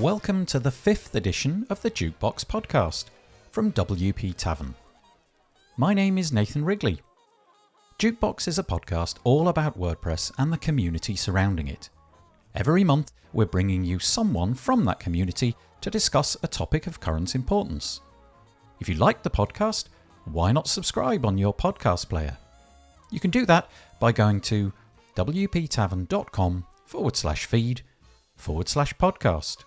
Welcome to the 5th edition of the Jukebox podcast from WP Tavern. My name is Nathan Wrigley. Jukebox is a podcast all about WordPress and the community surrounding it. Every month, we're bringing you someone from that community to discuss a topic of current importance. If you like the podcast, why not subscribe on your podcast player? You can do that by going to wptavern.com/feed/podcast.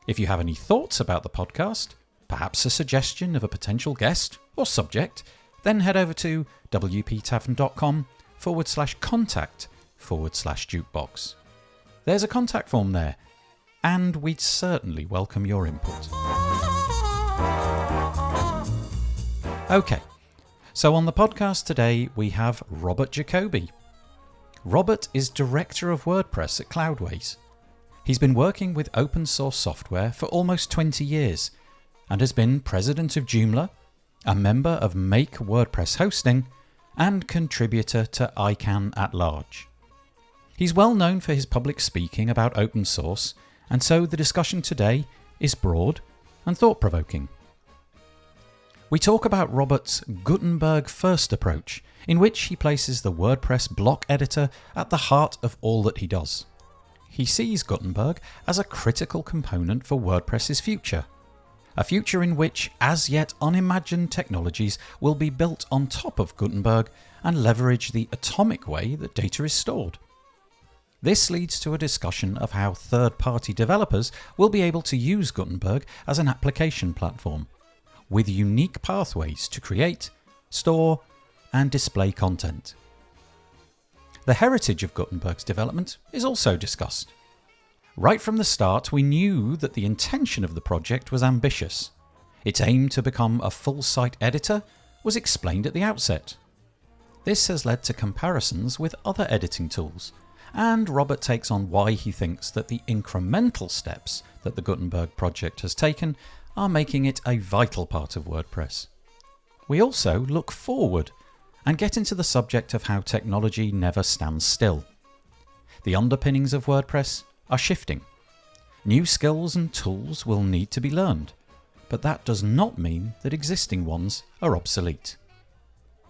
If you have any thoughts about the podcast, perhaps a suggestion of a potential guest or subject, then head over to wptavern.com/contact/jukebox. There's a contact form there, and we'd certainly welcome your input. Okay, so on the podcast today we have Robert Jacobi. Robert is Director of WordPress at Cloudways. He's been working with open source software for almost 20 years and has been president of Joomla, a member of Make WordPress Hosting, and contributor to ICANN at large. He's well known for his public speaking about open source, and so the discussion today is broad and thought-provoking. We talk about Robert's Gutenberg First approach, in which he places the WordPress block editor at the heart of all that he does. He sees Gutenberg as a critical component for WordPress's future, a future in which as yet unimagined technologies will be built on top of Gutenberg and leverage the atomic way that data is stored. This leads to a discussion of how third-party developers will be able to use Gutenberg as an application platform, with unique pathways to create, store, and display content. The heritage of Gutenberg's development is also discussed. Right from the start, we knew that the intention of the project was ambitious. Its aim to become a full-site editor was explained at the outset. This has led to comparisons with other editing tools, and Robert takes on why he thinks that the incremental steps that the Gutenberg project has taken are making it a vital part of WordPress. We also look forward and get into the subject of how technology never stands still. The underpinnings of WordPress are shifting. New skills and tools will need to be learned, but that does not mean that existing ones are obsolete.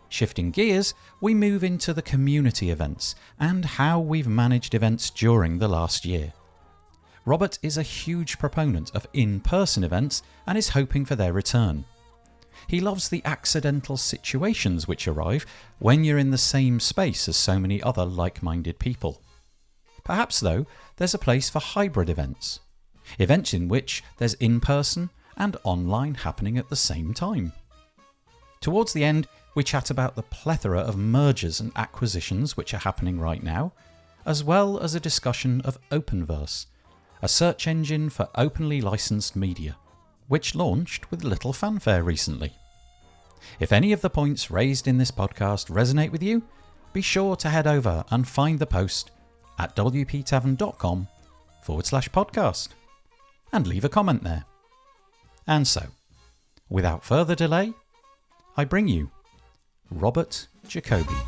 Shifting gears, we move into the community events and how we've managed events during the last year. Robert is a huge proponent of in-person events and is hoping for their return. He loves the accidental situations which arrive when you're in the same space as so many other like-minded people. Perhaps, though, there's a place for hybrid events. Events in which there's in-person and online happening at the same time. Towards the end, we chat about the plethora of mergers and acquisitions which are happening right now, as well as a discussion of Openverse, a search engine for openly licensed media, which launched with little fanfare recently. If any of the points raised in this podcast resonate with you, be sure to head over and find the post at wptavern.com/podcast and leave a comment there. And so, without further delay, I bring you Robert Jacobi.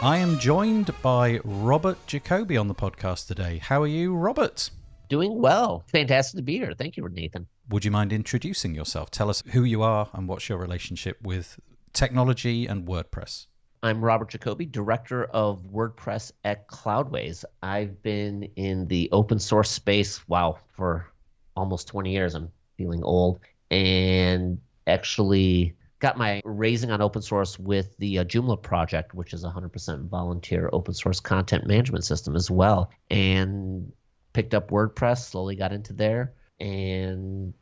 I am joined by Robert Jacobi on the podcast today. How are you, Robert? Doing well. Fantastic to be here. Thank you, Nathan. Would you mind introducing yourself? Tell us who you are and what's your relationship with technology and WordPress. I'm Robert Jacobi, Director of WordPress at Cloudways. I've been in the open source space, for almost 20 years. I'm feeling old. And actually got my raising on open source with the Joomla project, which is a 100% volunteer open source content management system as well. And picked up WordPress, slowly got into there. And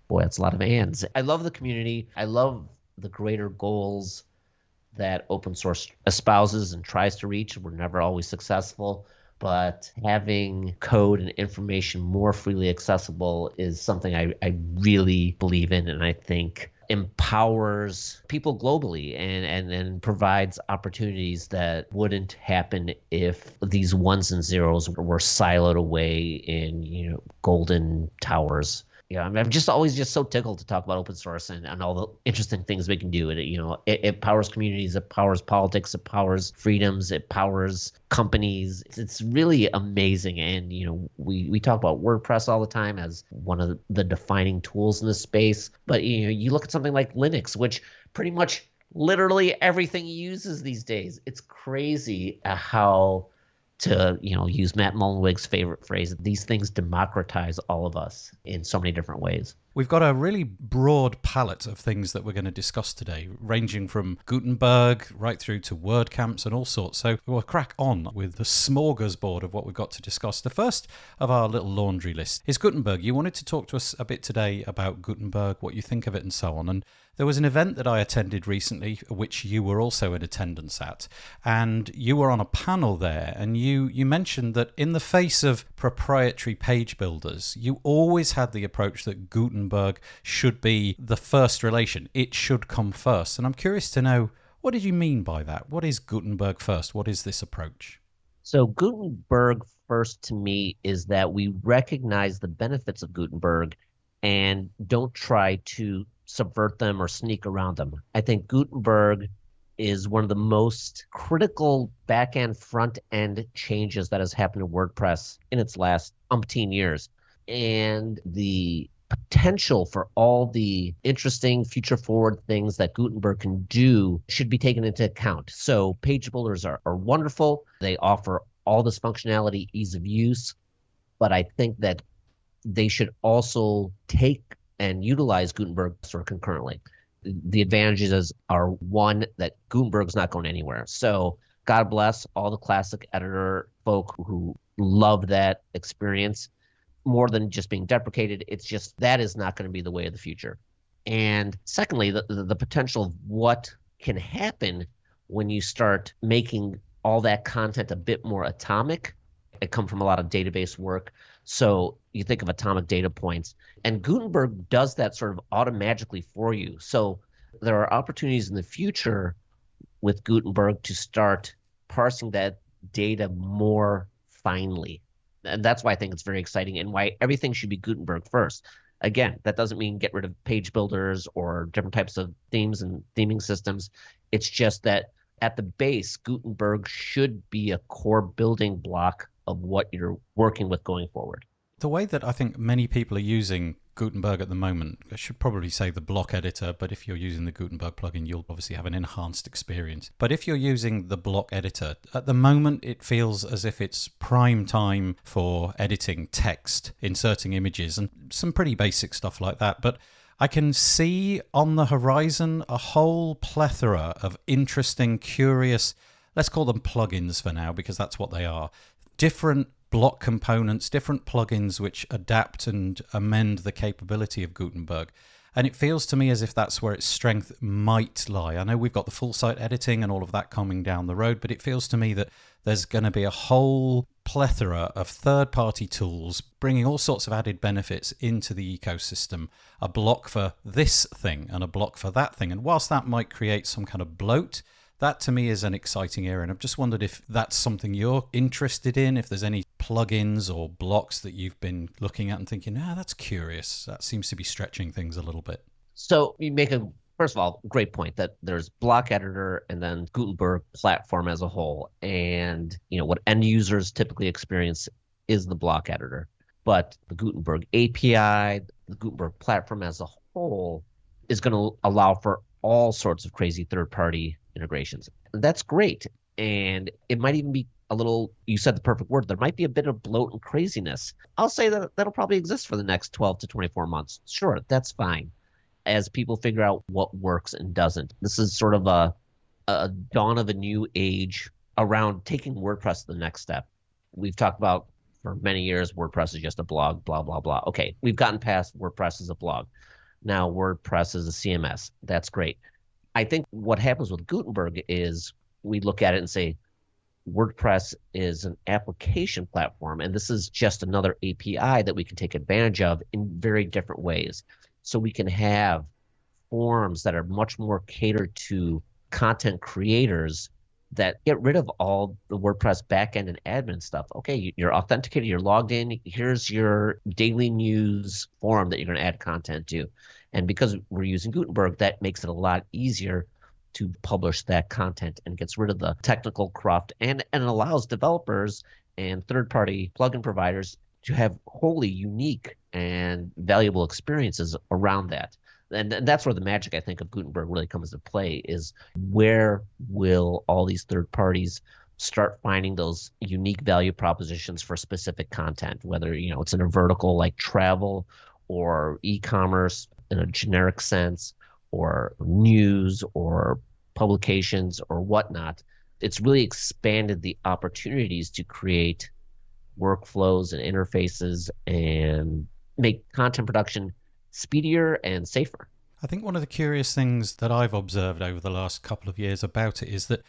boy, that's a lot of ands. I love the community. I love the greater goals that open source espouses and tries to reach. We're never always successful, but having code and information more freely accessible is something I really believe in, and I think empowers people globally and provides opportunities that wouldn't happen if these ones and zeros were siloed away in golden towers. Yeah, I mean, I'm just always just so tickled to talk about open source and all the interesting things we can do. It powers communities, it powers politics, it powers freedoms, it powers companies. It's really amazing. And we talk about WordPress all the time as one of the defining tools in this space. But you look at something like Linux, which pretty much literally everything uses these days. It's crazy how to use Matt Mullenweg's favorite phrase, these things democratize all of us in so many different ways. We've got a really broad palette of things that we're going to discuss today, ranging from Gutenberg right through to WordCamps and all sorts. So we'll crack on with the smorgasbord of what we've got to discuss. The first of our little laundry list is Gutenberg. You wanted to talk to us a bit today about Gutenberg, what you think of it and so on. And there was an event that I attended recently, which you were also in attendance at, and you were on a panel there, and you mentioned that in the face of proprietary page builders, you always had the approach that Gutenberg should be the first relation. It should come first. And I'm curious to know, what did you mean by that? What is Gutenberg First? What is this approach? So Gutenberg First to me is that we recognize the benefits of Gutenberg and don't try to subvert them or sneak around them. I think Gutenberg is one of the most critical back-end, front-end changes that has happened to WordPress in its last umpteen years. And the potential for all the interesting future-forward things that Gutenberg can do should be taken into account. So page builders are wonderful. They offer all this functionality, ease of use. But I think that they should also take and utilize Gutenberg sort of concurrently. The advantages are, one, that Gutenberg's not going anywhere. So God bless all the classic editor folk who love that experience. More than just being deprecated, it's just that is not going to be the way of the future. And secondly, the potential of what can happen when you start making all that content a bit more atomic. I come from a lot of database work. So you think of atomic data points, and Gutenberg does that sort of automatically for you. So there are opportunities in the future with Gutenberg to start parsing that data more finely. And that's why I think it's very exciting and why everything should be Gutenberg first. Again, that doesn't mean get rid of page builders or different types of themes and theming systems. It's just that at the base, Gutenberg should be a core building block of what you're working with going forward. The way that I think many people are using Gutenberg at the moment, I should probably say the block editor, but if you're using the Gutenberg plugin, you'll obviously have an enhanced experience. But if you're using the block editor, at the moment it feels as if it's prime time for editing text, inserting images, and some pretty basic stuff like that. But I can see on the horizon a whole plethora of interesting, curious, let's call them plugins for now, because that's what they are, different block components, different plugins which adapt and amend the capability of Gutenberg. And it feels to me as if that's where its strength might lie. I know we've got the full site editing and all of that coming down the road, but it feels to me that there's going to be a whole plethora of third-party tools bringing all sorts of added benefits into the ecosystem. A block for this thing and a block for that thing. And whilst that might create some kind of bloat, that to me is an exciting area, and I've just wondered if that's something you're interested in, if there's any plugins or blocks that you've been looking at and thinking, that's curious. That seems to be stretching things a little bit. So you make first of all, great point that there's block editor and then Gutenberg platform as a whole. And what end users typically experience is the block editor. But the Gutenberg API, the Gutenberg platform as a whole is going to allow for all sorts of crazy third-party integrations. That's great. And it might even be a little, you said the perfect word, there might be a bit of bloat and craziness. I'll say that that'll probably exist for the next 12 to 24 months. Sure, that's fine. As people figure out what works and doesn't. This is sort of a dawn of a new age around taking WordPress to the next step. We've talked about for many years, WordPress is just a blog, blah, blah, blah. Okay, we've gotten past WordPress as a blog. Now WordPress is a CMS. That's great. I think what happens with Gutenberg is we look at it and say, WordPress is an application platform, and this is just another API that we can take advantage of in very different ways. So we can have forms that are much more catered to content creators that get rid of all the WordPress backend and admin stuff. Okay, you're authenticated, you're logged in. Here's your daily news forum that you're going to add content to. And because we're using Gutenberg, that makes it a lot easier to publish that content and gets rid of the technical cruft and allows developers and third-party plugin providers to have wholly unique and valuable experiences around that. And that's where the magic, I think, of Gutenberg really comes into play is where will all these third parties start finding those unique value propositions for specific content, whether, it's in a vertical like travel or e-commerce in a generic sense, or news or publications or whatnot. It's really expanded the opportunities to create workflows and interfaces and make content production speedier and safer. I think one of the curious things that I've observed over the last couple of years about it is that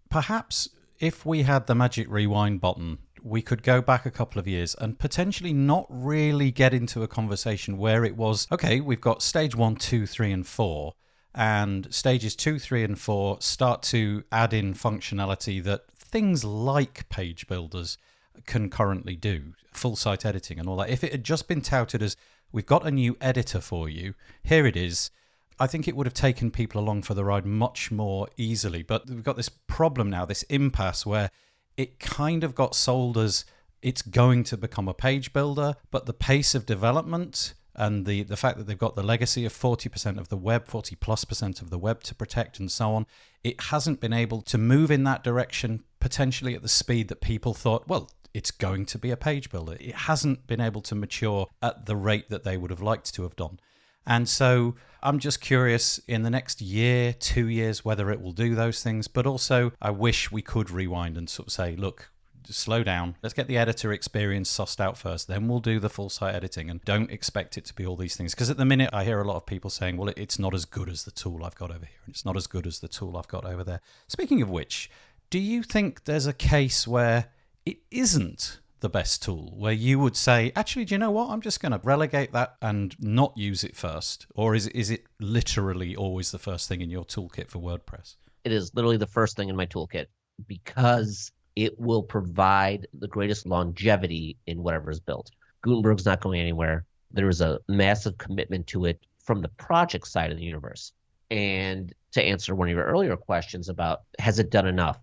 perhaps if we had the magic rewind button, we could go back a couple of years and potentially not really get into a conversation where it was, okay, we've got stage 1, 2, 3, and 4, and stages 2, 3, and 4 start to add in functionality that things like page builders can currently do, full site editing and all that. If it had just been touted as, we've got a new editor for you, here it is, I think it would have taken people along for the ride much more easily. But we've got this problem now, this impasse where it kind of got sold as it's going to become a page builder, but the pace of development and the fact that they've got the legacy of 40% of the web, 40 plus percent of the web to protect and so on, it hasn't been able to move in that direction potentially at the speed that people thought, well, it's going to be a page builder. It hasn't been able to mature at the rate that they would have liked to have done. And so I'm just curious in the next year, 2 years, whether it will do those things. But also, I wish we could rewind and sort of say, look, slow down. Let's get the editor experience sussed out first. Then we'll do the full site editing, and don't expect it to be all these things. Because at the minute, I hear a lot of people saying, well, it's not as good as the tool I've got over here. And it's not as good as the tool I've got over there. Speaking of which, do you think there's a case where it isn't the best tool, where you would say, actually, do you know what? I'm just going to relegate that and not use it first? Or is it literally always the first thing in your toolkit for WordPress? It is literally the first thing in my toolkit because it will provide the greatest longevity in whatever is built. Gutenberg's not going anywhere. There is a massive commitment to it from the project side of the universe. And to answer one of your earlier questions about, has it done enough?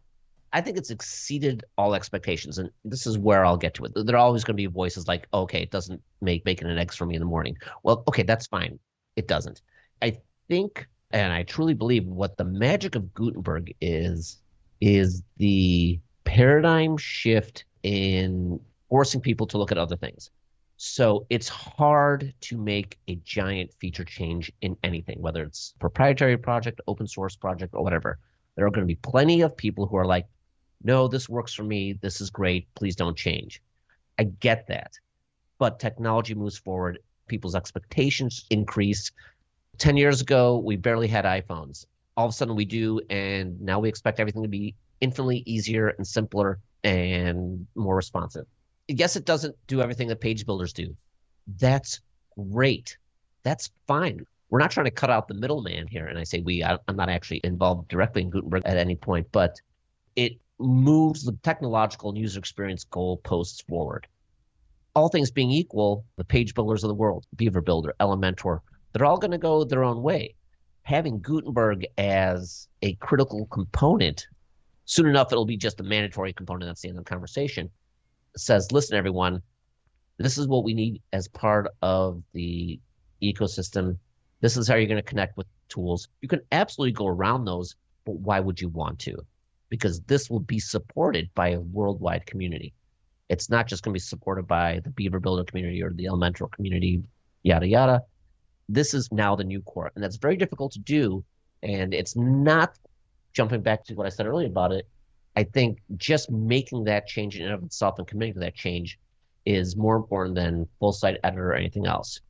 I think it's exceeded all expectations, and this is where I'll get to it. There are always going to be voices like, okay, it doesn't make bacon and eggs for me in the morning. Well, okay, that's fine. It doesn't. I think, and I truly believe what the magic of Gutenberg is the paradigm shift in forcing people to look at other things. So it's hard to make a giant feature change in anything, whether it's a proprietary project, open source project, or whatever. There are going to be plenty of people who are like, no, this works for me. This is great. Please don't change. I get that. But technology moves forward. People's expectations increase. 10 years ago, we barely had iPhones. All of a sudden we do, and now we expect everything to be infinitely easier and simpler and more responsive. Yes, it doesn't do everything that page builders do. That's great. That's fine. We're not trying to cut out the middleman here. And I say I'm not actually involved directly in Gutenberg at any point, but it moves the technological and user experience goalposts forward. All things being equal, the page builders of the world, Beaver Builder, Elementor, they're all going to go their own way. Having Gutenberg as a critical component, soon enough it'll be just a mandatory component. That's the end of the conversation. It says, listen, everyone, this is what we need as part of the ecosystem. This is how you're going to connect with tools. You can absolutely go around those, but why would you want to? Because this will be supported by a worldwide community. It's not just going to be supported by the Beaver Builder community or the Elementor community, yada, yada. This is now the new core, and that's very difficult to do. And it's not, jumping back to what I said earlier about it, I think just making that change in and of itself and committing to that change is more important than full site editor or anything else.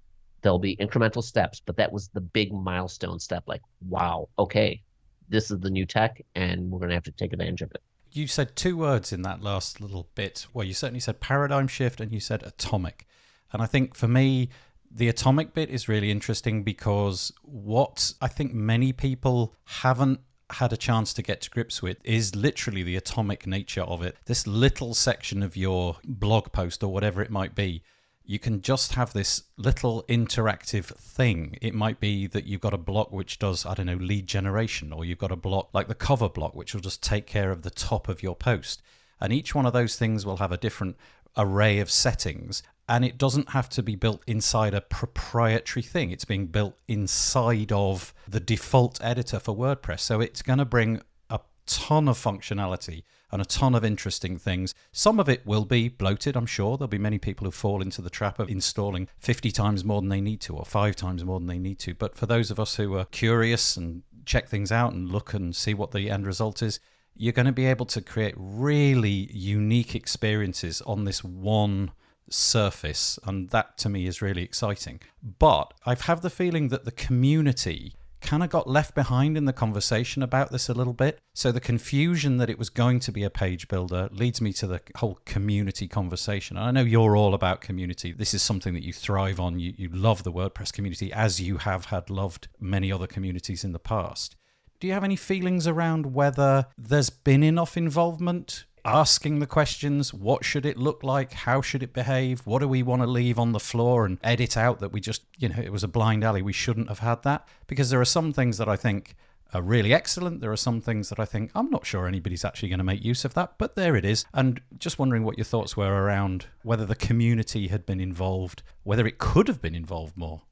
There'll be incremental steps, but that was the big milestone step. Like, wow, okay, this is the new tech, and we're going to have to take advantage of it. You said two words in that last little bit. Well, you certainly said paradigm shift and you said atomic. And I think for me, the atomic bit is really interesting because what I think many people haven't had a chance to get to grips with is literally the atomic nature of it. This little section of your blog post or whatever it might be, you can just have this little interactive thing. It might be that you've got a block which does, I don't know, lead generation, or you've got a block like the cover block, which will just take care of the top of your post. And each one of those things will have a different array of settings. And it doesn't have to be built inside a proprietary thing. It's being built inside of the default editor for WordPress. So it's going to bring a ton of functionality and a ton of interesting things. Some of it will be bloated, I'm sure. There'll be many people who fall into the trap of installing 50 times more than they need to, or 5 times more than they need to. But for those of us who are curious and check things out and look and see what the end result is, you're going to be able to create really unique experiences on this one surface, and that to me is really exciting. But I have the feeling that the community kind of got left behind in the conversation about this a little bit. So the confusion that it was going to be a page builder leads me to the whole community conversation. And I know you're all about community. This is something that you thrive on. You love the WordPress community, as you have had loved many other communities in the past. Do you have any feelings around whether there's been enough involvement? Asking the questions, what should it look like? How should it behave? What do we want to leave on the floor and edit out that we just, it was a blind alley. We shouldn't have had that. Because there are some things that I think are really excellent. There are some things that I think, I'm not sure anybody's actually going to make use of that, but there it is. And just wondering what your thoughts were around whether the community had been involved, whether it could have been involved more.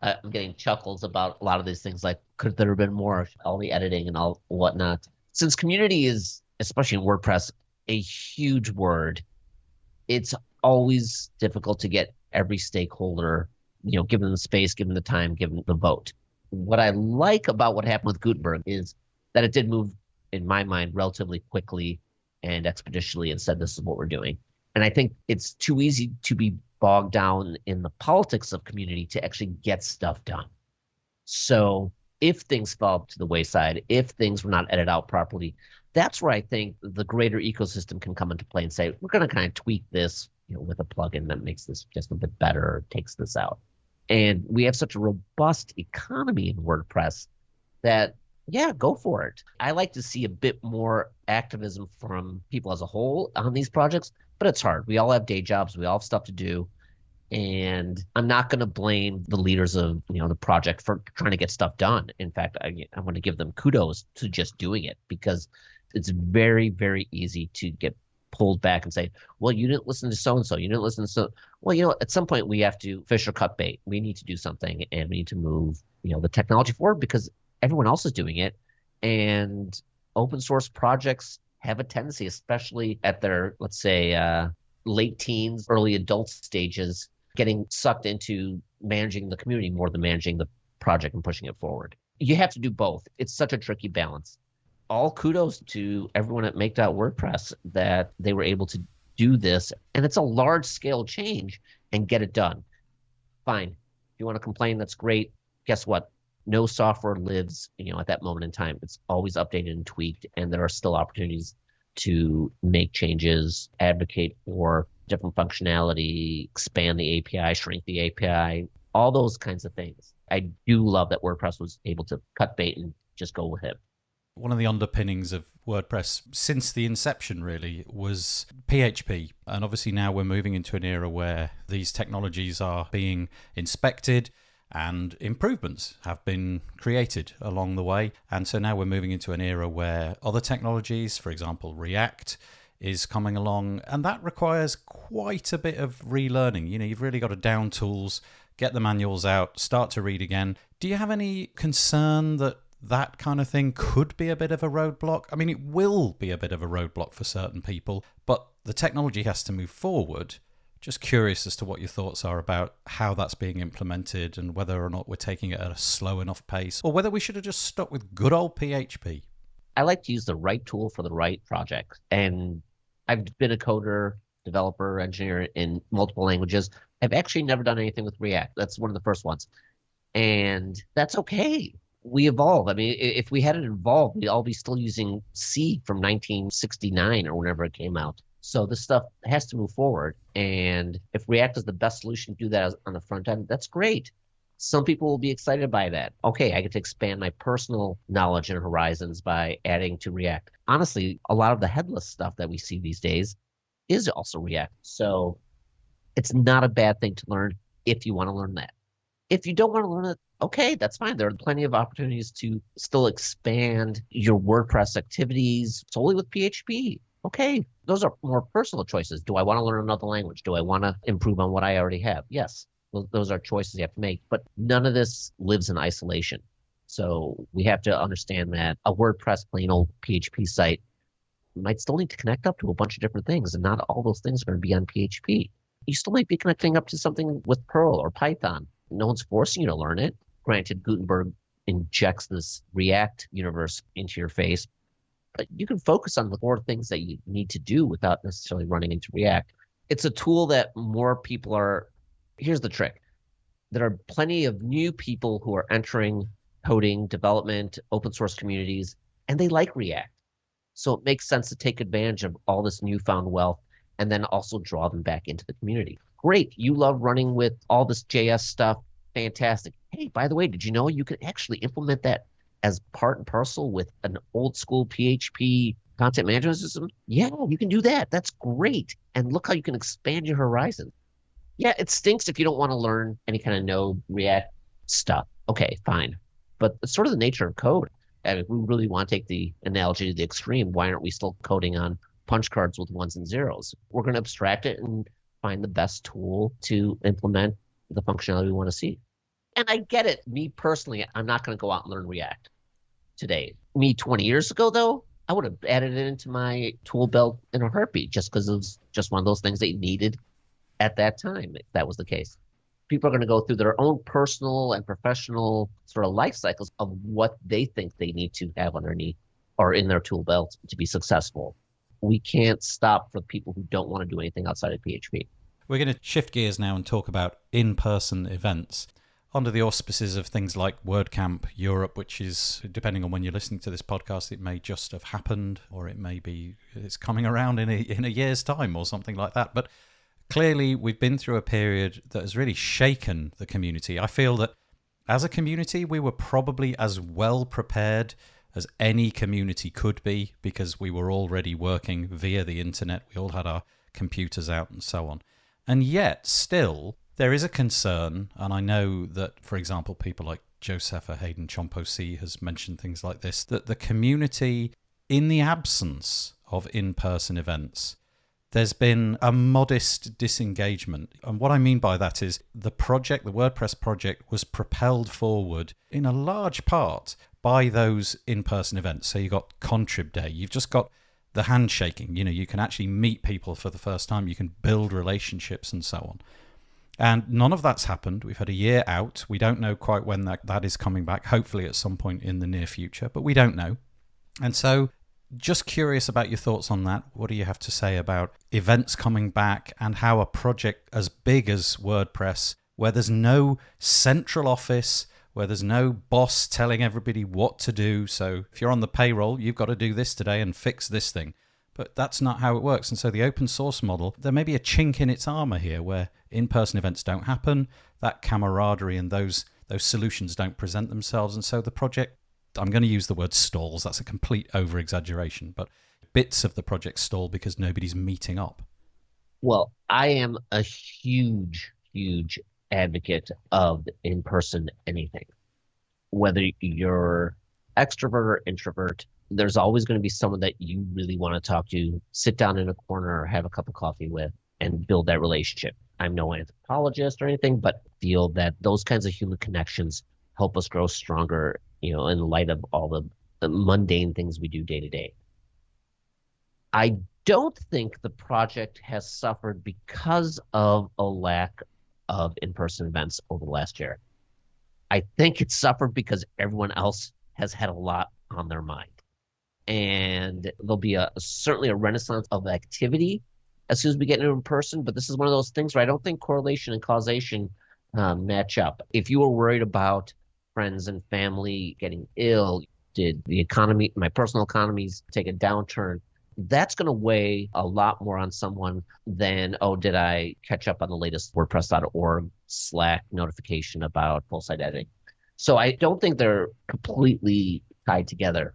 I'm getting chuckles about a lot of these things, like, could there have been more, all the editing and all whatnot. Since community is, especially in WordPress, a huge word, it's always difficult to get every stakeholder, given them the space, given the time, given the vote. What I like about what happened with Gutenberg is that it did move, in my mind, relatively quickly and expeditiously, and said, this is what we're doing. And I think it's too easy to be bogged down in the politics of community to actually get stuff done. So if things fall to the wayside, if things were not edited out properly, that's where I think the greater ecosystem can come into play and say, we're going to kind of tweak this, with a plugin that makes this just a bit better, or takes this out. And we have such a robust economy in WordPress that, yeah, go for it. I like to see a bit more activism from people as a whole on these projects, but it's hard. We all have day jobs. We all have stuff to do. And I'm not going to blame the leaders of the project for trying to get stuff done. In fact, I want to give them kudos to just doing it, because it's very, very easy to get pulled back and say, well, you didn't listen to so-and-so. You didn't listen to so. Well, at some point we have to fish or cut bait. We need to do something, and we need to move, the technology forward, because everyone else is doing it. And open source projects have a tendency, especially at their, let's say, late teens, early adult stages, getting sucked into managing the community more than managing the project and pushing it forward. You have to do both. It's such a tricky balance. All kudos to everyone at Make.WordPress that they were able to do this. And it's a large scale change and get it done. Fine. If you want to complain, that's great. Guess what? No software lives, at that moment in time. It's always updated and tweaked, and there are still opportunities to make changes, advocate for different functionality, expand the API, shrink the API, all those kinds of things. I do love that WordPress was able to cut bait and just go with it. One of the underpinnings of WordPress since the inception really was PHP. And obviously now we're moving into an era where these technologies are being inspected and improvements have been created along the way. And so now we're moving into an era where other technologies, for example, React, is coming along, and that requires quite a bit of relearning. You've really got to down tools, get the manuals out, start to read again. Do you have any concern that that kind of thing could be a bit of a roadblock? I mean, it will be a bit of a roadblock for certain people, but the technology has to move forward. Just curious as to what your thoughts are about how that's being implemented and whether or not we're taking it at a slow enough pace, or whether we should have just stuck with good old PHP. I like to use the right tool for the right project. And I've been a coder, developer, engineer in multiple languages. I've actually never done anything with React. That's one of the first ones. And that's okay. We evolve. I mean, if we hadn't evolved, we'd all be still using C from 1969 or whenever it came out. So this stuff has to move forward. And if React is the best solution to do that on the front end, that's great. Some people will be excited by that. Okay, I get to expand my personal knowledge and horizons by adding to React. Honestly, a lot of the headless stuff that we see these days is also React. So it's not a bad thing to learn if you want to learn that. If you don't want to learn it, okay, that's fine. There are plenty of opportunities to still expand your WordPress activities solely with PHP. Okay, those are more personal choices. Do I want to learn another language? Do I want to improve on what I already have? Yes, those are choices you have to make, but none of this lives in isolation. So we have to understand that a WordPress plain old PHP site might still need to connect up to a bunch of different things, and not all those things are going to be on PHP. You still might be connecting up to something with Perl or Python. No one's forcing you to learn it. Granted, Gutenberg injects this React universe into your face, but you can focus on the core things that you need to do without necessarily running into React. It's a tool that more people are. Here's the trick. There are plenty of new people who are entering coding, development, open source communities, and they like React. So it makes sense to take advantage of all this newfound wealth and then also draw them back into the community. Great. You love running with all this JS stuff. Fantastic. Hey, by the way, did you know you can actually implement that as part and parcel with an old school PHP content management system? Yeah, you can do that. That's great. And look how you can expand your horizon. Yeah, it stinks if you don't want to learn any kind of Node, React stuff. Okay, fine. But it's sort of the nature of code. And if we really want to take the analogy to the extreme, why aren't we still coding on punch cards with ones and zeros? We're going to abstract it and find the best tool to implement the functionality we want to see. And I get it. Me personally, I'm not going to go out and learn React today. Me 20 years ago, though, I would have added it into my tool belt in a heartbeat just because it was just one of those things that you needed at that time, if that was the case. People are going to go through their own personal and professional sort of life cycles of what they think they need to have underneath or in their tool belt to be successful. We can't stop for people who don't want to do anything outside of PHP. We're going to shift gears now and talk about in-person events under the auspices of things like WordCamp Europe, which is, depending on when you're listening to this podcast, it may just have happened, or it may be it's coming around in a year's time or something like that. But clearly, we've been through a period that has really shaken the community. I feel that as a community, we were probably as well prepared as any community could be because we were already working via the internet. We all had our computers out and so on. And yet, still, there is a concern, and I know that, for example, people like Josepha Hayden Chompo-C has mentioned things like this, that the community, in the absence of in-person events, there's been a modest disengagement. And what I mean by that is the WordPress project was propelled forward in a large part by those in-person events. So you got Contrib Day, you've just got the handshaking, you can actually meet people for the first time, you can build relationships and so on. And none of that's happened. We've had a year out. We don't know quite when that is coming back, hopefully at some point in the near future, but we don't know. And so just curious about your thoughts on that. What do you have to say about events coming back and how a project as big as WordPress, where there's no central office, where there's no boss telling everybody what to do. So if you're on the payroll, you've got to do this today and fix this thing. But that's not how it works. And so the open source model, there may be a chink in its armor here where in-person events don't happen, that camaraderie and those solutions don't present themselves. And so the project, I'm going to use the word stalls. That's a complete over-exaggeration, but bits of the project stall because nobody's meeting up. Well, I am a huge, huge advocate of in-person anything. Whether you're extrovert or introvert, there's always going to be someone that you really want to talk to, sit down in a corner or have a cup of coffee with and build that relationship. I'm no anthropologist or anything, but feel that those kinds of human connections help us grow stronger, in light of all the mundane things we do day to day. I don't think the project has suffered because of a lack of in-person events over the last year. I think it suffered because everyone else has had a lot on their mind. And there'll be certainly a renaissance of activity as soon as we get into in person. But this is one of those things where I don't think correlation and causation match up. If you were worried about friends and family getting ill, did the economy, my personal economies, take a downturn? That's going to weigh a lot more on someone than, oh, did I catch up on the latest WordPress.org Slack notification about full site editing? So I don't think they're completely tied together.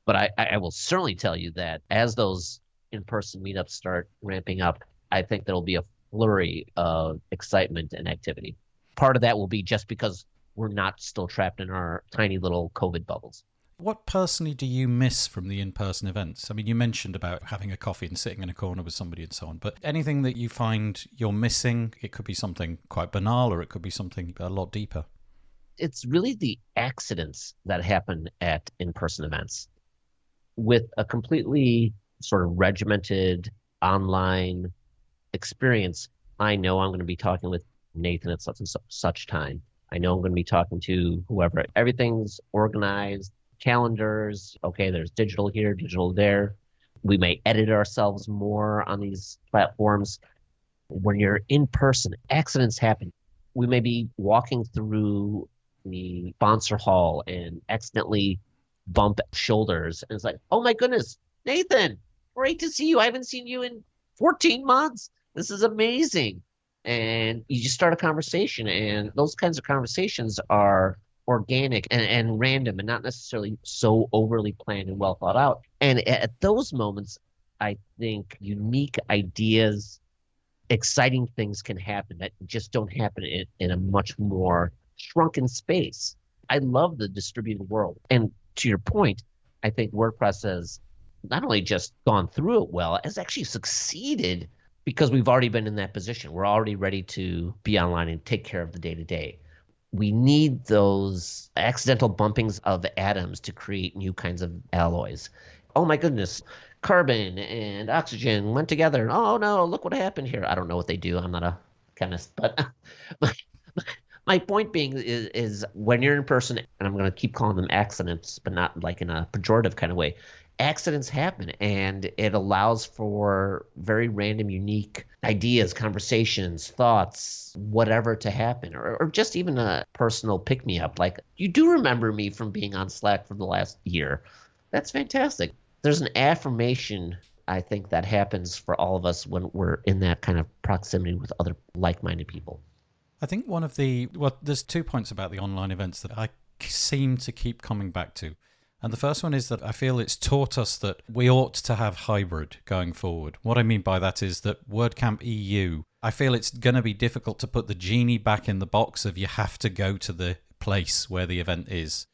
But I will certainly tell you that as those in-person meetups start ramping up, I think there'll be a flurry of excitement and activity. Part of that will be just because we're not still trapped in our tiny little COVID bubbles. What personally do you miss from the in-person events? I mean, you mentioned about having a coffee and sitting in a corner with somebody and so on, but anything that you find you're missing, it could be something quite banal or it could be something a lot deeper. It's really the accidents that happen at in-person events. With a completely sort of regimented online experience, I know I'm going to be talking with Nathan at such and such time. I know I'm going to be talking to whoever. Everything's organized, calendars. Okay, there's digital here, digital there. We may edit ourselves more on these platforms. When you're in person, accidents happen. We may be walking through the sponsor hall and accidentally bump shoulders. And it's like, oh my goodness, Nathan, great to see you. I haven't seen you in 14 months. This is amazing. And you just start a conversation. And those kinds of conversations are organic and random and not necessarily so overly planned and well thought out. And at those moments, I think unique ideas, exciting things can happen that just don't happen in a much more shrunken space. I love the distributed world. And to your point, I think WordPress has not only just gone through it well, has actually succeeded because we've already been in that position. We're already ready to be online and take care of the day-to-day. We need those accidental bumpings of atoms to create new kinds of alloys. Oh my goodness, carbon and oxygen went together. Oh no, look what happened here. I don't know what they do. I'm not a chemist, but my point being is when you're in person, and I'm going to keep calling them accidents, but not like in a pejorative kind of way. Accidents happen, and it allows for very random, unique ideas, conversations, thoughts, whatever to happen, or just even a personal pick-me-up. Like, you do remember me from being on Slack for the last year. That's fantastic. There's an affirmation, I think, that happens for all of us when we're in that kind of proximity with other like-minded people. I think there's 2 points about the online events that I seem to keep coming back to. And the first one is that I feel it's taught us that we ought to have hybrid going forward. What I mean by that is that WordCamp EU, I feel it's going to be difficult to put the genie back in the box of you have to go to the place where the event is.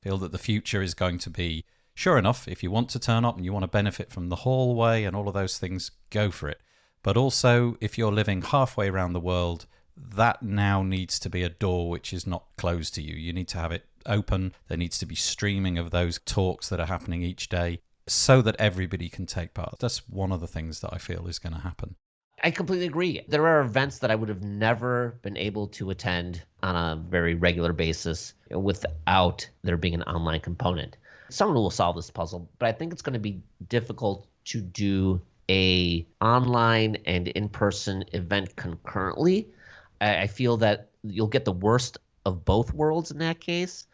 I feel that the future is going to be, sure enough, if you want to turn up and you want to benefit from the hallway and all of those things, go for it. But also, if you're living halfway around the world, that now needs to be a door which is not closed to you. You need to have it open. There needs to be streaming of those talks that are happening each day so that everybody can take part. That's one of the things that I feel is going to happen. I completely agree. There are events that I would have never been able to attend on a very regular basis without there being an online component. Someone will solve this puzzle, but I think it's going to be difficult to do a online and in-person event concurrently. I feel that you'll get the worst of both worlds in that case.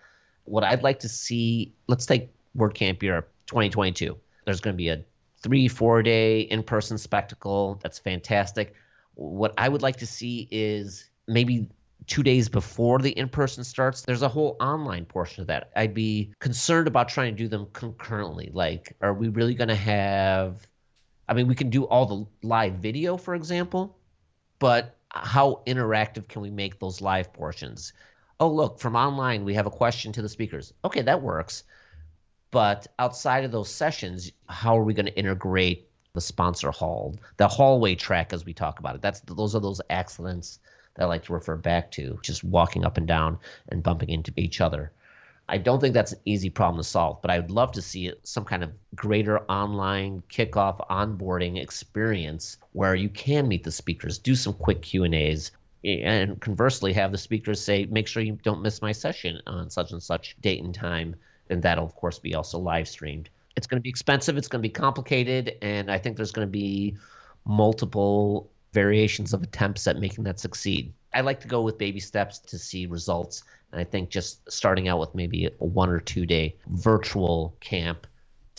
What I'd like to see, let's take WordCamp Europe 2022. There's going to be a 3-4 day in-person spectacle. That's fantastic. What I would like to see is maybe 2 days before the in-person starts, there's a whole online portion of that. I'd be concerned about trying to do them concurrently. Like, are we really going to have, I mean, we can do all the live video, for example, but how interactive can we make those live portions? Oh, look, from online, we have a question to the speakers. Okay, that works. But outside of those sessions, how are we going to integrate the sponsor hall, the hallway track as we talk about it? Those are those accidents that I like to refer back to, just walking up and down and bumping into each other. I don't think that's an easy problem to solve, but I would love to see some kind of greater online kickoff onboarding experience where you can meet the speakers, do some quick Q&As, and conversely have the speakers say, make sure you don't miss my session on such and such date and time. And that'll, of course, be also live streamed. It's going to be expensive. It's going to be complicated. And I think there's going to be multiple variations of attempts at making that succeed. I like to go with baby steps to see results. And I think just starting out with maybe a 1 or 2 day virtual camp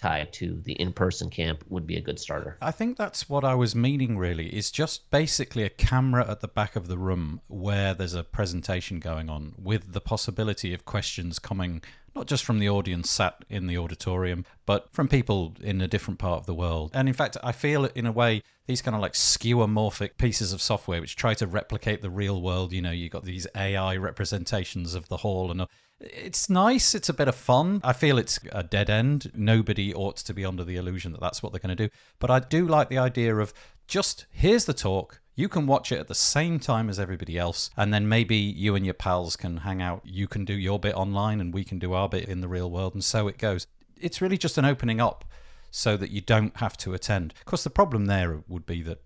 tied to the in-person camp would be a good starter. I think that's what I was meaning, really, is just basically a camera at the back of the room where there's a presentation going on with the possibility of questions coming not just from the audience sat in the auditorium, but from people in a different part of the world. And in fact, I feel in a way, these kind of like skeuomorphic pieces of software which try to replicate the real world, you've got these AI representations of the hall, and it's nice. It's a bit of fun. I feel it's a dead end. Nobody ought to be under the illusion that that's what they're going to do. But I do like the idea of just, here's the talk. You can watch it at the same time as everybody else, and then maybe you and your pals can hang out. You can do your bit online and we can do our bit in the real world, and so it goes. It's really just an opening up so that you don't have to attend. Of course, the problem there would be that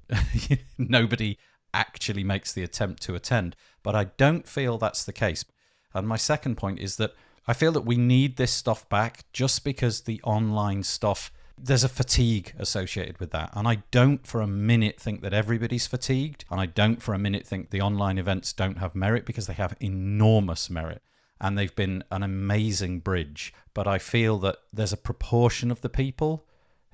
nobody actually makes the attempt to attend, but I don't feel that's the case. And my second point is that I feel that we need this stuff back just because the online stuff, there's a fatigue associated with that. And I don't for a minute think that everybody's fatigued. And I don't for a minute think the online events don't have merit, because they have enormous merit. And they've been an amazing bridge. But I feel that there's a proportion of the people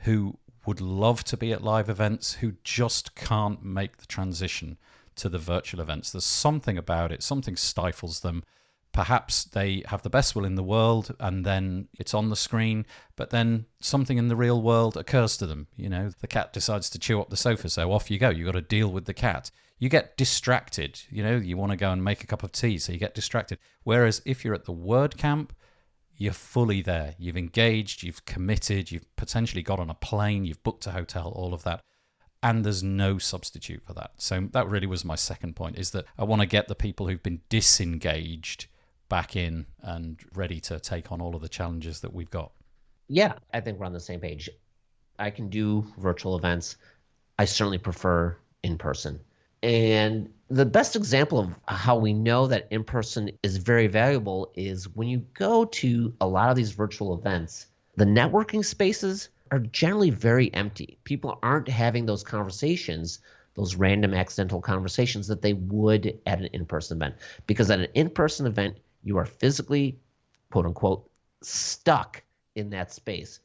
who would love to be at live events who just can't make the transition to the virtual events. There's something about it, something stifles them. Perhaps they have the best will in the world and then it's on the screen, but then something in the real world occurs to them. The cat decides to chew up the sofa, so off you go. You got to deal with the cat. You get distracted. You want to go and make a cup of tea, so you get distracted. Whereas if you're at the WordCamp, you're fully there. You've engaged, you've committed, you've potentially got on a plane, you've booked a hotel, all of that. And there's no substitute for that. So that really was my second point, is that I want to get the people who've been disengaged back in and ready to take on all of the challenges that we've got. Yeah, I think we're on the same page. I can do virtual events. I certainly prefer in person. And the best example of how we know that in person is very valuable is when you go to a lot of these virtual events, the networking spaces are generally very empty. People aren't having those conversations, those random accidental conversations that they would at an in-person event. Because at an in-person event, you are physically, quote unquote, stuck in that space.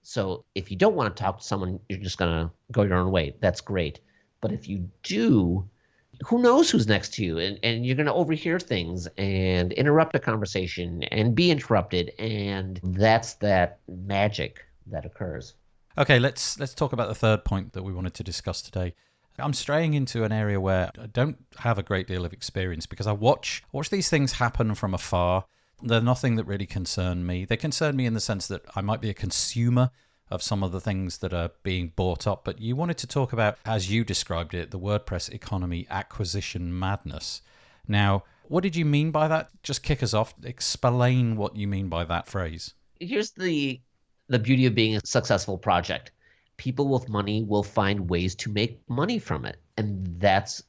So if you don't want to talk to someone, you're just going to go your own way. That's great. But if you do, who knows who's next to you? And you're going to overhear things and interrupt a conversation and be interrupted. And that's that magic that occurs. Okay, let's talk about the third point that we wanted to discuss today. I'm straying into an area where I don't have a great deal of experience, because I watch these things happen from afar. They're nothing that really concern me. They concern me in the sense that I might be a consumer of some of the things that are being bought up. But you wanted to talk about, as you described it, the WordPress economy acquisition madness. Now, what did you mean by that? Just kick us off. Explain what you mean by that phrase. Here's the beauty of being a successful project. People with money will find ways to make money from it. And that's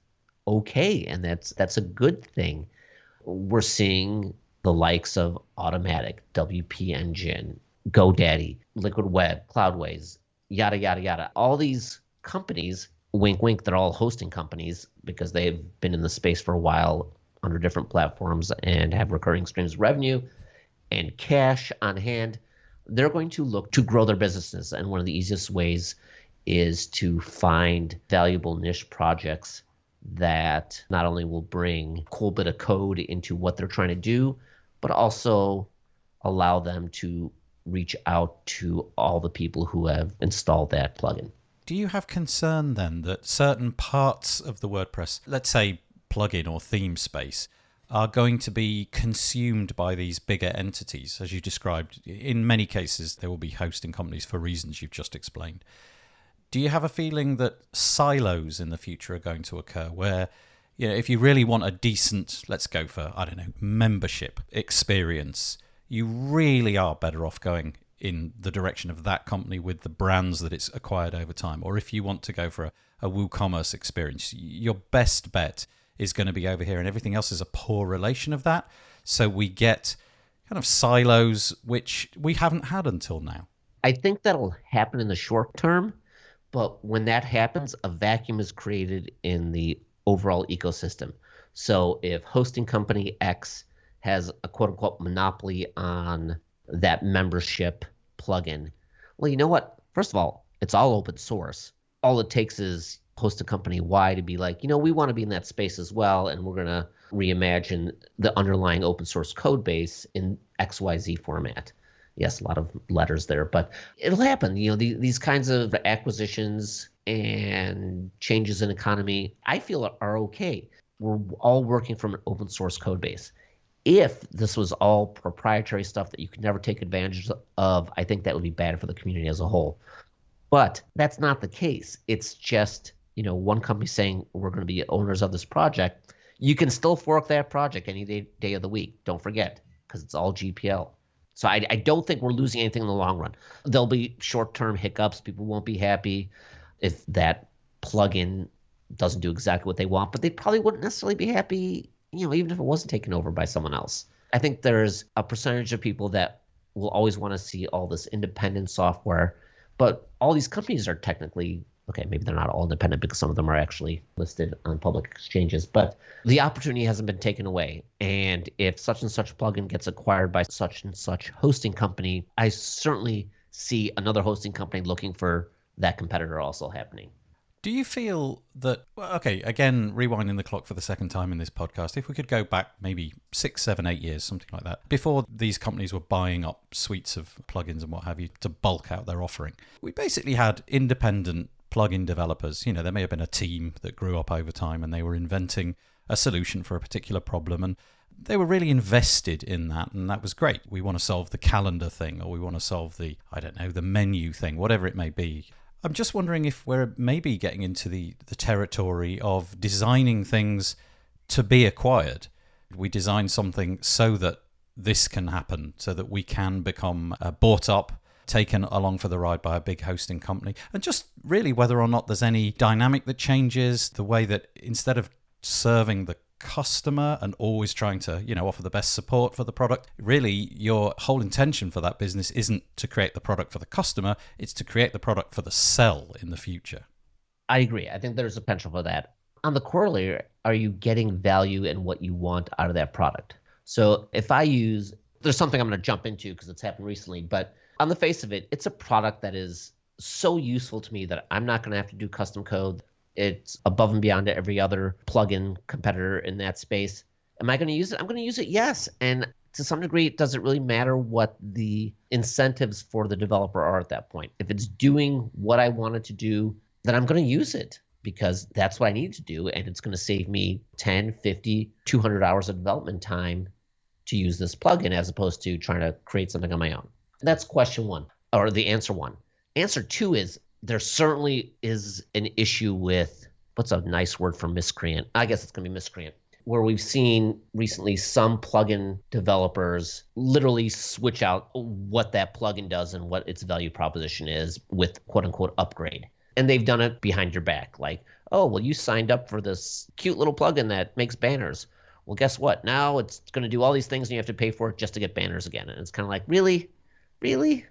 okay. And that's a good thing. We're seeing the likes of Automatic, WP Engine, GoDaddy, Liquid Web, Cloudways, yada, yada, yada. All these companies, wink, wink, they're all hosting companies because they've been in the space for a while under different platforms and have recurring streams of revenue and cash on hand. They're going to look to grow their businesses. And one of the easiest ways is to find valuable niche projects that not only will bring a cool bit of code into what they're trying to do, but also allow them to reach out to all the people who have installed that plugin. Do you have concern then that certain parts of the WordPress, let's say plugin or theme space, are going to be consumed by these bigger entities, as you described? In many cases, there will be hosting companies for reasons you've just explained. Do you have a feeling that silos in the future are going to occur where, if you really want a decent, let's go for, membership experience, you really are better off going in the direction of that company with the brands that it's acquired over time? Or if you want to go for a WooCommerce experience, your best bet is going to be over here, and everything else is a poor relation of that. So we get kind of silos, which we haven't had until now. I think that'll happen in the short term, but when that happens, a vacuum is created in the overall ecosystem. So if hosting company X has a quote-unquote monopoly on that membership plugin, Well, you know what? First of all, it's all open source. All it takes is host a company Y to be like, we want to be in that space as well, and we're going to reimagine the underlying open source code base in XYZ format. Yes, a lot of letters there, but it'll happen. These kinds of acquisitions and changes in economy, I feel are okay. We're all working from an open source code base. If this was all proprietary stuff that you could never take advantage of, I think that would be bad for the community as a whole. But that's not the case. It's just, one company saying we're going to be owners of this project. You can still fork that project any day of the week. Don't forget, because it's all GPL. So I don't think we're losing anything in the long run. There'll be short-term hiccups. People won't be happy if that plugin doesn't do exactly what they want, but they probably wouldn't necessarily be happy, even if it wasn't taken over by someone else. I think there's a percentage of people that will always want to see all this independent software, but all these companies are technically, okay, maybe they're not all independent because some of them are actually listed on public exchanges, but the opportunity hasn't been taken away. And if such and such plugin gets acquired by such and such hosting company, I certainly see another hosting company looking for that competitor also happening. Do you feel that, well, okay, again, rewinding the clock for the second time in this podcast, if we could go back maybe 6, 7, 8 years, something like that, before these companies were buying up suites of plugins and what have you to bulk out their offering, we basically had independent plugin developers. There may have been a team that grew up over time and they were inventing a solution for a particular problem, and they were really invested in that, and that was great. We want to solve the calendar thing, or we want to solve the menu thing, whatever it may be. I'm just wondering if we're maybe getting into the territory of designing things to be acquired. We design something so that this can happen, so that we can become bought up, taken along for the ride by a big hosting company. And just really whether or not there's any dynamic that changes, the way that instead of serving the customer and always trying to offer the best support for the product, really your whole intention for that business isn't to create the product for the customer, it's to create the product for the sell in the future. I agree. I think there's a potential for that. On the corollary, are you getting value in what you want out of that product? So if there's something I'm going to jump into because it's happened recently, but on the face of it, it's a product that is so useful to me that I'm not going to have to do custom code. It's above and beyond every other plugin competitor in that space. Am I going to use it? I'm going to use it, yes. And to some degree, does it really matter what the incentives for the developer are at that point? If it's doing what I want it to do, then I'm going to use it because that's what I need to do. And it's going to save me 10, 50, 200 hours of development time to use this plugin as opposed to trying to create something on my own. That's question one, or the answer one. Answer two is, there certainly is an issue with, what's a nice word for miscreant? I guess it's going to be miscreant, where we've seen recently some plugin developers literally switch out what that plugin does and what its value proposition is with quote unquote upgrade. And they've done it behind your back. Like, oh, well, you signed up for this cute little plugin that makes banners. Well, guess what? Now it's going to do all these things and you have to pay for it just to get banners again. And it's kind of like, really? Really?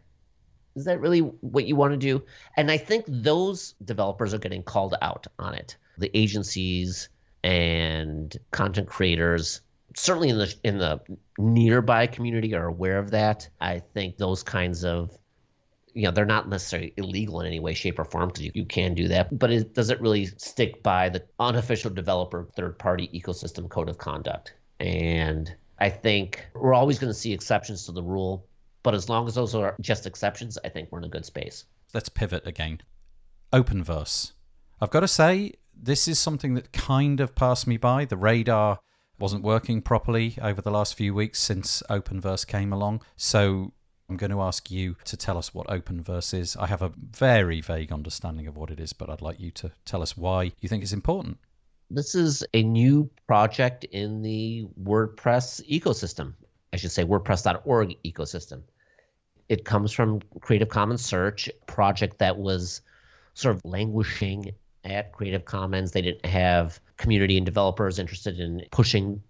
Is that really what you want to do? And I think those developers are getting called out on it. The agencies and content creators, certainly in the nearby community, are aware of that. I think those kinds of, they're not necessarily illegal in any way, shape, or form because you can do that. But does it really stick by the unofficial developer third-party ecosystem code of conduct? And I think we're always going to see exceptions to the rule. But as long as those are just exceptions, I think we're in a good space. Let's pivot again. Openverse. I've got to say, this is something that kind of passed me by. The radar wasn't working properly over the last few weeks since Openverse came along. So I'm going to ask you to tell us what Openverse is. I have a very vague understanding of what it is, but I'd like you to tell us why you think it's important. This is a new project in the WordPress ecosystem. I should say WordPress.org ecosystem. It comes from Creative Commons Search, a project that was sort of languishing at Creative Commons. They didn't have community and developers interested in pushing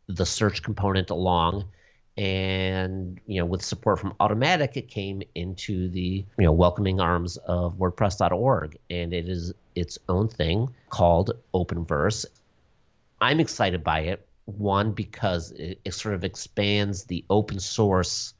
the search component along. And, with support from Automatic, it came into the, welcoming arms of WordPress.org. And it is its own thing called Openverse. I'm excited by it. One, because it sort of expands the open source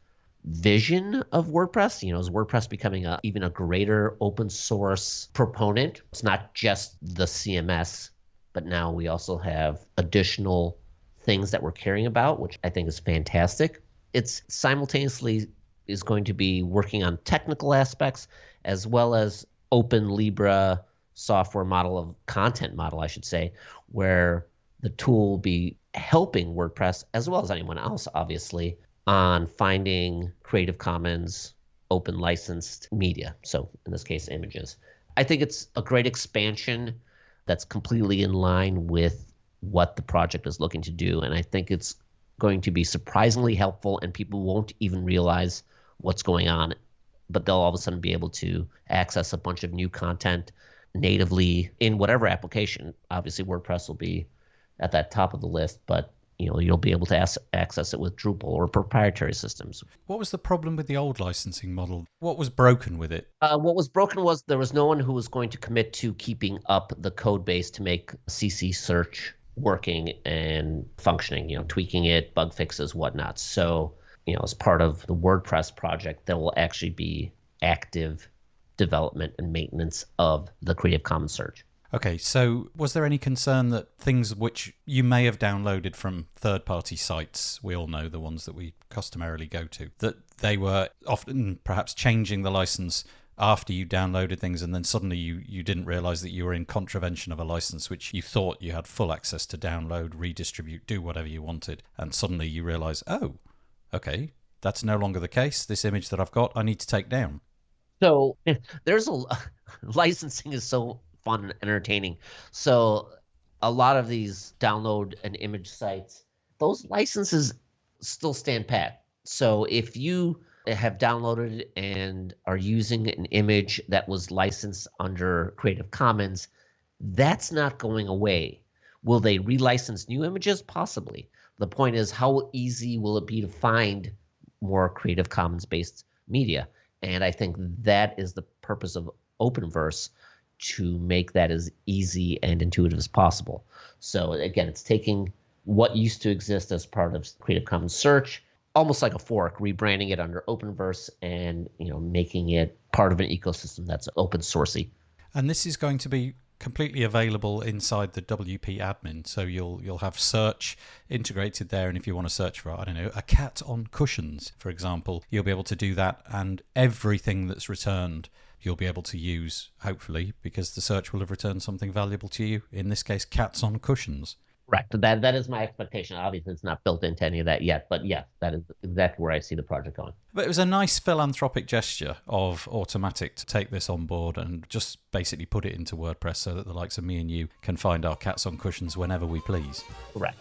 vision of WordPress. Is WordPress becoming even a greater open source proponent? It's not just the CMS, but now we also have additional things that we're caring about, which I think is fantastic. It's simultaneously is going to be working on technical aspects as well as open Libra software model of content model, I should say, where the tool will be helping WordPress as well as anyone else, obviously, on finding Creative Commons open licensed media. So in this case, images. I think it's a great expansion that's completely in line with what the project is looking to do. And I think it's going to be surprisingly helpful, and people won't even realize what's going on, but they'll all of a sudden be able to access a bunch of new content natively in whatever application. Obviously, WordPress will be at that top of the list, but you'll be able to access it with Drupal or proprietary systems. What was the problem with the old licensing model? What was broken with it? What was broken was there was no one who was going to commit to keeping up the code base to make CC search working and functioning, tweaking it, bug fixes, whatnot. So, as part of the WordPress project, there will actually be active development and maintenance of the Creative Commons search. Okay, so was there any concern that things which you may have downloaded from third-party sites, we all know the ones that we customarily go to, that they were often perhaps changing the license after you downloaded things, and then suddenly you didn't realize that you were in contravention of a license which you thought you had full access to download, redistribute, do whatever you wanted, and suddenly you realize, oh, okay, that's no longer the case. This image that I've got, I need to take down. So there's licensing is so fun and entertaining. So a lot of these download and image sites, those licenses still stand pat. So if you have downloaded and are using an image that was licensed under Creative Commons, that's not going away. Will they relicense new images? Possibly. The point is, how easy will it be to find more Creative Commons-based media? And I think that is the purpose of Openverse, to make that as easy and intuitive as possible. So again, it's taking what used to exist as part of Creative Commons search, almost like a fork, rebranding it under Openverse and making it part of an ecosystem that's open sourcey. And this is going to be completely available inside the WP admin. So you'll have search integrated there, and if you want to search for, I don't know, a cat on cushions, for example, you'll be able to do that, and everything that's returned you'll be able to use, hopefully, because the search will have returned something valuable to you. In this case, cats on cushions. Right. That is my expectation. Obviously, it's not built into any of that yet, but yes, that is exactly where I see the project going. But it was a nice philanthropic gesture of Automatic to take this on board and just basically put it into WordPress so that the likes of me and you can find our cats on cushions whenever we please. Right.